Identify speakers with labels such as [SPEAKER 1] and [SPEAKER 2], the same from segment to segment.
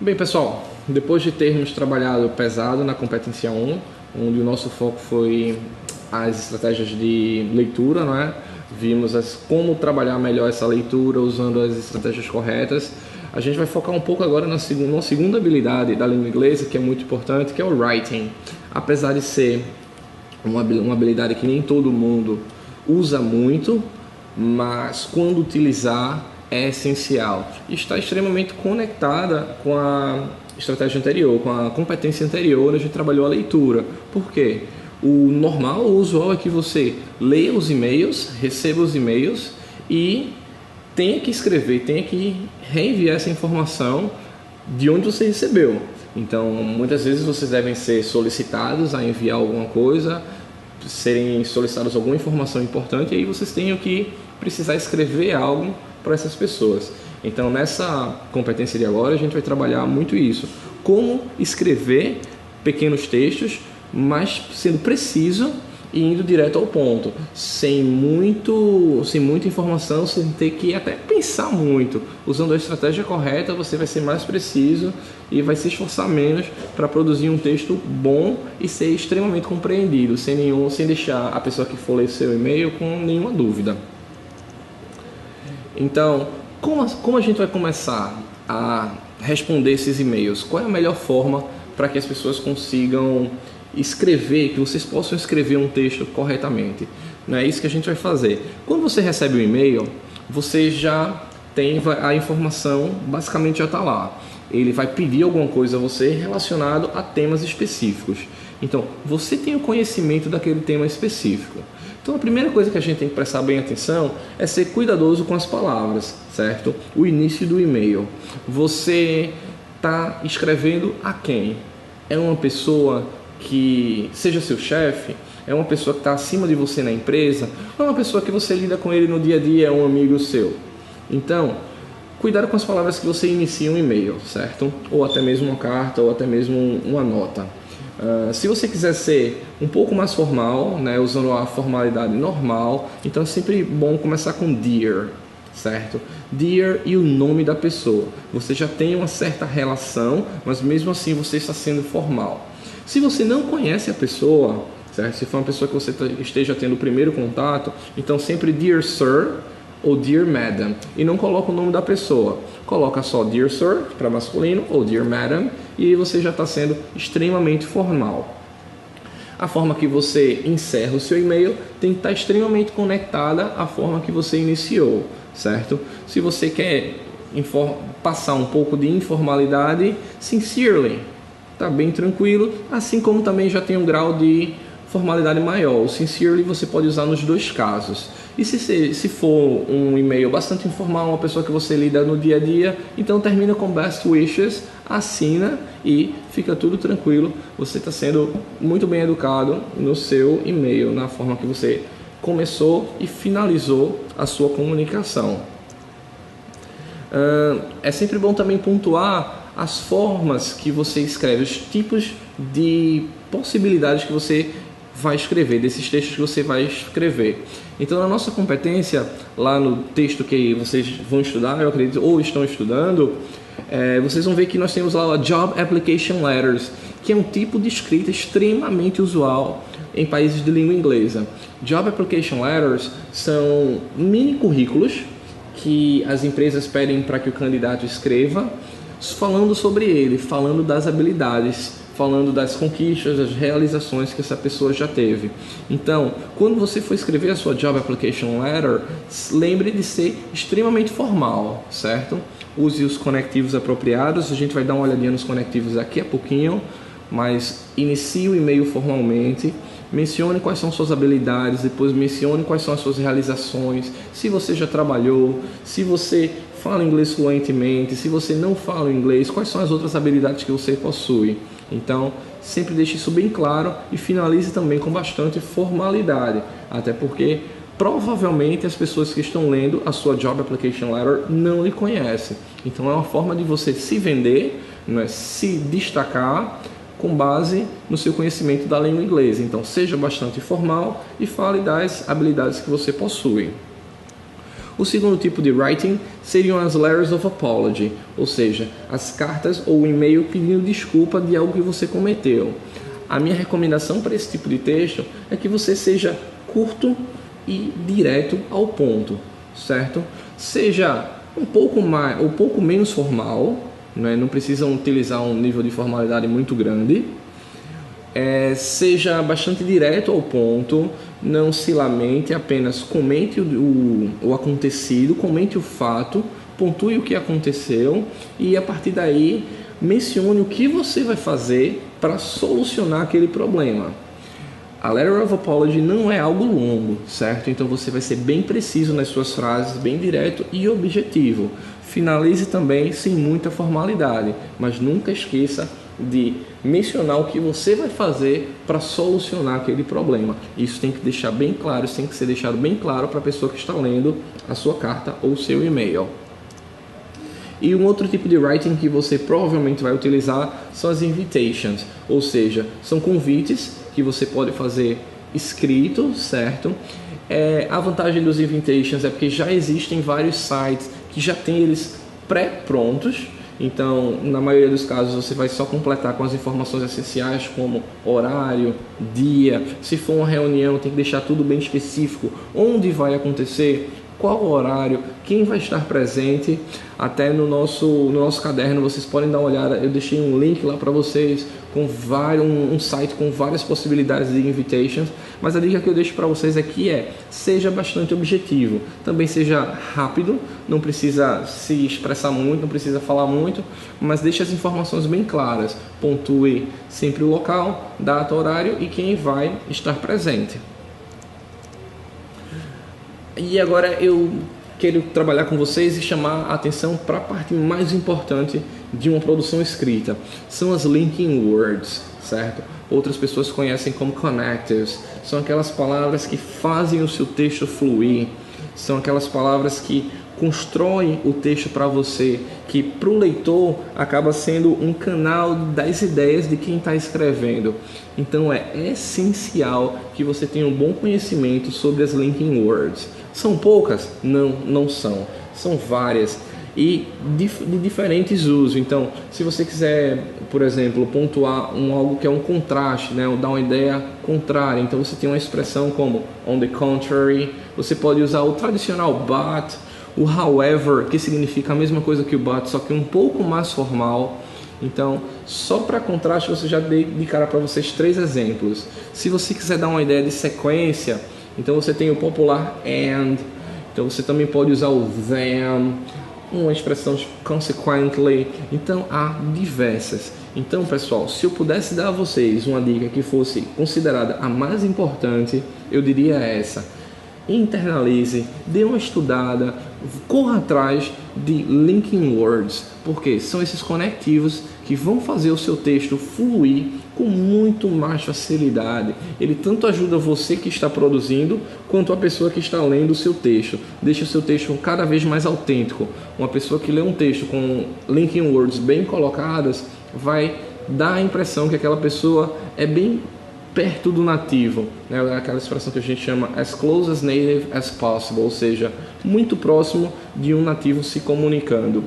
[SPEAKER 1] Bem, pessoal, depois de termos trabalhado pesado na competência 1, onde o nosso foco foi as estratégias de leitura, não é? Vimos como trabalhar melhor essa leitura usando as estratégias corretas. A gente vai focar um pouco agora na segunda habilidade da língua inglesa, que é muito importante, que é o writing. Apesar de ser uma habilidade que nem todo mundo usa muito, mas quando utilizar é essencial. Está extremamente conectada com a estratégia anterior, com a competência anterior. A gente trabalhou a leitura. Por quê? O normal, o usual é que você leia os e-mails, receba os e-mails e tenha que escrever, tenha que reenviar essa informação de onde você recebeu. Então, muitas vezes vocês devem ser solicitados a enviar alguma coisa, serem solicitados alguma informação importante, e aí vocês tenham que precisar escrever algo para essas pessoas. Então, nessa competência de agora, a gente vai trabalhar muito isso. Como escrever pequenos textos, mas sendo preciso e indo direto ao ponto, sem muita informação, sem ter que até pensar muito. Usando a estratégia correta, você vai ser mais preciso e vai se esforçar menos para produzir um texto bom e ser extremamente compreendido, sem deixar a pessoa que for ler seu e-mail com nenhuma dúvida. Então, como a gente vai começar a responder esses e-mails? Qual é a melhor forma para que as pessoas consigam escrever, que vocês possam escrever um texto corretamente? Não é isso que a gente vai fazer. Quando você recebe o e-mail, você já tem a informação, basicamente já está lá. Ele vai pedir alguma coisa a você relacionado a temas específicos. Então, você tem o conhecimento daquele tema específico. Então, a primeira coisa que a gente tem que prestar bem atenção é ser cuidadoso com as palavras, certo? O início do e-mail. Você está escrevendo a quem? É uma pessoa que seja seu chefe? É uma pessoa que está acima de você na empresa? Ou é uma pessoa que você lida com ele no dia a dia, é um amigo seu? Então, cuidado com as palavras que você inicia um e-mail, certo? Ou até mesmo uma carta, ou até mesmo uma nota. Se você quiser ser um pouco mais formal, né, usando a formalidade normal, então é sempre bom começar com dear, certo? Dear e o nome da pessoa. Você já tem uma certa relação, mas mesmo assim você está sendo formal. Se você não conhece a pessoa, certo? Se for uma pessoa que você esteja tendo o primeiro contato, então sempre Dear Sir ou Dear Madam, e não coloca o nome da pessoa. Coloca só Dear Sir para masculino ou Dear Madam, e aí você já está sendo extremamente formal. A forma que você encerra o seu e-mail tem que estar extremamente conectada à forma que você iniciou, certo? Se você quer passar um pouco de informalidade, sincerely, tá bem tranquilo, assim como também já tem um grau de formalidade maior. O sincerely você pode usar nos dois casos. E se for um e-mail bastante informal, uma pessoa que você lida no dia a dia, então termina com best wishes, assina e fica tudo tranquilo. Você está sendo muito bem educado no seu e-mail, na forma que você começou e finalizou a sua comunicação. É sempre bom também pontuar as formas que você escreve, os tipos de possibilidades que você vai escrever, desses textos que você vai escrever. Então, na nossa competência, lá no texto que vocês vão estudar, eu acredito, ou estão estudando, vocês vão ver que nós temos lá a Job Application Letters, que é um tipo de escrita extremamente usual em países de língua inglesa. Job Application Letters são mini currículos que as empresas pedem para que o candidato escreva, falando sobre ele, falando das habilidades, falando das conquistas, das realizações que essa pessoa já teve. Então, quando você for escrever a sua Job Application Letter, lembre de ser extremamente formal, certo? Use os conectivos apropriados, a gente vai dar uma olhadinha nos conectivos daqui a pouquinho, mas inicie o e-mail formalmente, mencione quais são suas habilidades, depois mencione quais são as suas realizações, se você já trabalhou, se você fala inglês fluentemente, se você não fala inglês, quais são as outras habilidades que você possui. Então, sempre deixe isso bem claro e finalize também com bastante formalidade, até porque provavelmente as pessoas que estão lendo a sua Job Application Letter não lhe conhecem. Então, é uma forma de você se vender, não é? Se destacar com base no seu conhecimento da língua inglesa. Então, seja bastante formal e fale das habilidades que você possui. O segundo tipo de writing seriam as letters of apology, ou seja, as cartas ou o e-mail pedindo desculpa de algo que você cometeu. A minha recomendação para esse tipo de texto é que você seja curto e direto ao ponto, certo? Seja um pouco menos formal, né? Não precisam utilizar um nível de formalidade muito grande. Seja bastante direto ao ponto, não se lamente, apenas comente o acontecido, comente o fato, pontue o que aconteceu e a partir daí mencione o que você vai fazer para solucionar aquele problema. A Letter of Apology não é algo longo, certo? Então você vai ser bem preciso nas suas frases, bem direto e objetivo. Finalize também sem muita formalidade, mas nunca esqueça de mencionar o que você vai fazer para solucionar aquele problema. Isso tem que deixar bem claro, isso tem que ser deixado bem claro para a pessoa que está lendo a sua carta ou o seu e-mail. E um outro tipo de writing que você provavelmente vai utilizar são as invitations, ou seja, são convites que você pode fazer escrito, certo? A vantagem dos invitations é porque já existem vários sites que já têm eles pré-prontos. Então, na maioria dos casos, você vai só completar com as informações essenciais, como horário, dia. Se for uma reunião, tem que deixar tudo bem específico, onde vai acontecer, qual o horário, quem vai estar presente. Até no nosso caderno vocês podem dar uma olhada, eu deixei um link lá para vocês com um site com várias possibilidades de invitations, mas a dica que eu deixo para vocês aqui seja bastante objetivo, também seja rápido, não precisa se expressar muito, não precisa falar muito, mas deixe as informações bem claras, pontue sempre o local, data, horário e quem vai estar presente. E agora eu quero trabalhar com vocês e chamar a atenção para a parte mais importante de uma produção escrita. São as linking words, certo? Outras pessoas conhecem como connectives. São aquelas palavras que fazem o seu texto fluir. São aquelas palavras que constroem o texto para você, que para o leitor acaba sendo um canal das ideias de quem está escrevendo. Então é essencial que você tenha um bom conhecimento sobre as linking words. São poucas? Não são. São várias e de diferentes usos. Então, se você quiser, por exemplo, pontuar algo que é um contraste, né, ou dar uma ideia contrária, então você tem uma expressão como on the contrary. Você pode usar o tradicional but, o however, que significa a mesma coisa que o but, só que um pouco mais formal. Então, só para contraste, você já dei de cara para vocês 3 exemplos. Se você quiser dar uma ideia de sequência, então você tem o popular and, então você também pode usar o then, uma expressão consequently, então há diversas. Então, pessoal, se eu pudesse dar a vocês uma dica que fosse considerada a mais importante, eu diria essa: internalize, dê uma estudada, corra atrás de linking words, porque são esses conectivos que vão fazer o seu texto fluir com muito mais facilidade. Ele tanto ajuda você que está produzindo, quanto a pessoa que está lendo o seu texto. Deixa o seu texto cada vez mais autêntico. Uma pessoa que lê um texto com linking words bem colocadas, vai dar a impressão que aquela pessoa é bem perto do nativo, né? Aquela expressão que a gente chama as close as native as possible, ou seja, muito próximo de um nativo se comunicando.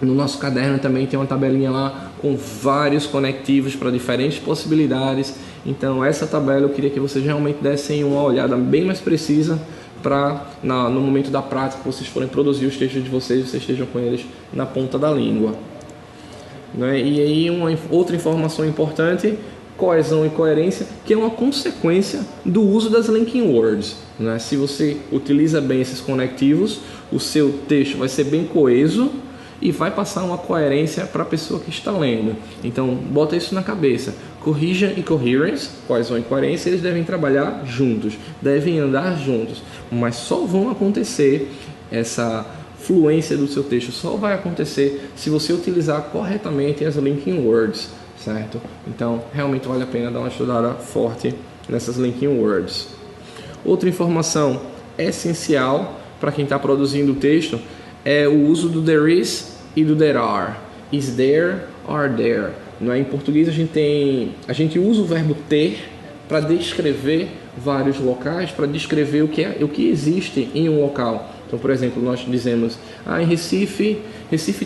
[SPEAKER 1] No nosso caderno também tem uma tabelinha lá com vários conectivos para diferentes possibilidades. Então essa tabela eu queria que vocês realmente dessem uma olhada bem mais precisa para no momento da prática que vocês forem produzir os textos de vocês estejam com eles na ponta da língua, né? E aí uma outra informação importante: coesão e coerência, que é uma consequência do uso das linking words, né? Se você utiliza bem esses conectivos, o seu texto vai ser bem coeso e vai passar uma coerência para a pessoa que está lendo. Então, bota isso na cabeça. Cohesion e coherence, coesão e coerência, eles devem trabalhar juntos, devem andar juntos, mas só vão acontecer, essa fluência do seu texto só vai acontecer se você utilizar corretamente as linking words, certo? Então, realmente vale a pena dar uma estudada forte nessas linking words. Outra informação essencial para quem está produzindo o texto é o uso do there is e do there are. Is there, are there. Não é? Em português a gente usa o verbo ter para descrever vários locais, para descrever o que existe em um local. Então, por exemplo, nós dizemos, em Recife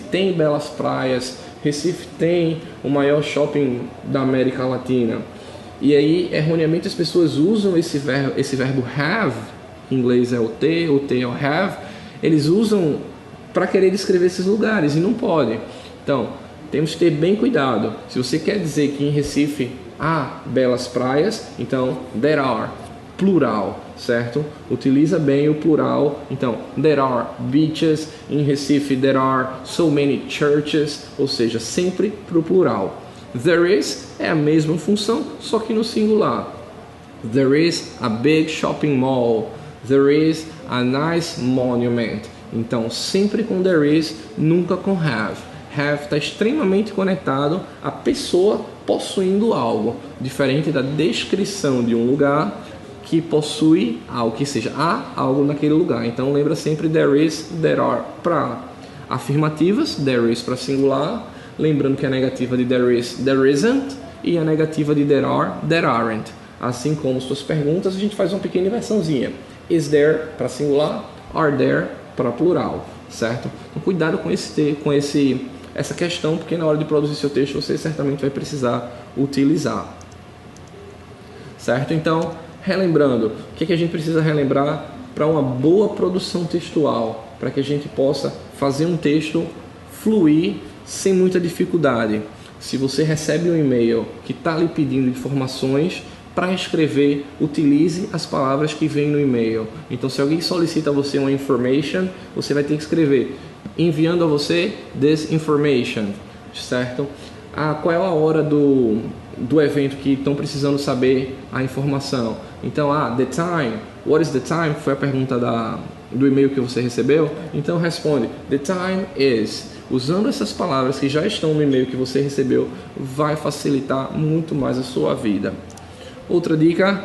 [SPEAKER 1] tem belas praias, Recife tem o maior shopping da América Latina. E aí, erroneamente, as pessoas usam esse verbo have, em inglês é o ter é o have, eles usam para querer descrever esses lugares e não pode. Então, temos que ter bem cuidado. Se você quer dizer que em Recife há belas praias, então there are, plural, certo? Utiliza bem o plural. Então, there are beaches. Em Recife, there are so many churches, ou seja, sempre para o plural. There is é a mesma função, só que no singular. There is a big shopping mall. There is a nice monument. Então, sempre com there is, nunca com have. Have está extremamente conectado à pessoa possuindo algo, diferente da descrição de um lugar que possui algo, que seja, há algo naquele lugar. Então, lembra sempre there is, there are para afirmativas, there is para singular, lembrando que a negativa de there is, there isn't, e a negativa de there are, there aren't. Assim como suas perguntas, a gente faz uma pequena inversãozinha. Is there para singular, are there para plural, certo? Então, cuidado com essa questão, porque na hora de produzir seu texto você certamente vai precisar utilizar, certo? Então, relembrando, o que a gente precisa relembrar para uma boa produção textual, para que a gente possa fazer um texto fluir sem muita dificuldade. Se você recebe um e-mail que está lhe pedindo informações, para escrever, utilize as palavras que vêm no e-mail. Então, se alguém solicita a você uma information, você vai ter que escrever enviando a você this information, certo? Qual é a hora do evento que estão precisando saber a informação? Então, the time, what is the time? Foi a pergunta do e-mail que você recebeu. Então, responde, the time is. Usando essas palavras que já estão no e-mail que você recebeu, vai facilitar muito mais a sua vida. Outra dica,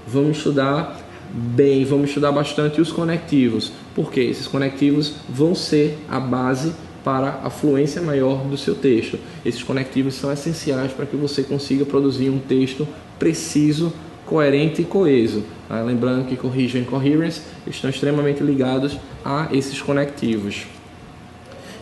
[SPEAKER 1] vamos estudar bem, vamos estudar bastante os conectivos, porque esses conectivos vão ser a base para a fluência maior do seu texto. Esses conectivos são essenciais para que você consiga produzir um texto preciso, coerente e coeso. Lembrando que cohesion e coherence estão extremamente ligados a esses conectivos.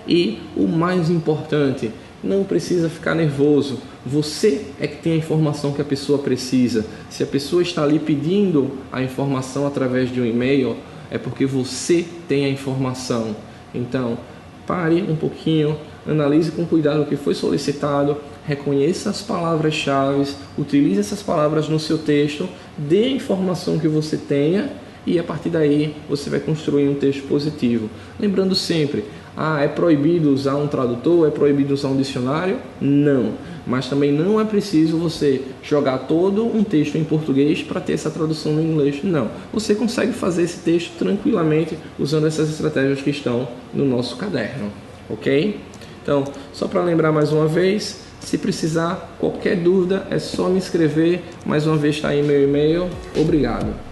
[SPEAKER 1] E o mais importante, não precisa ficar nervoso. Você é que tem a informação que a pessoa precisa. Se a pessoa está ali pedindo a informação através de um e-mail, é porque você tem a informação. Então, pare um pouquinho, analise com cuidado o que foi solicitado, reconheça as palavras-chave, utilize essas palavras no seu texto, dê a informação que você tenha e a partir daí você vai construir um texto positivo. Lembrando sempre, é proibido usar um tradutor? É proibido usar um dicionário? Não. Mas também não é preciso você jogar todo um texto em português para ter essa tradução no inglês. Não. Você consegue fazer esse texto tranquilamente usando essas estratégias que estão no nosso caderno. Ok? Então, só para lembrar mais uma vez, se precisar, qualquer dúvida é só me escrever. Mais uma vez está aí meu e-mail. Obrigado.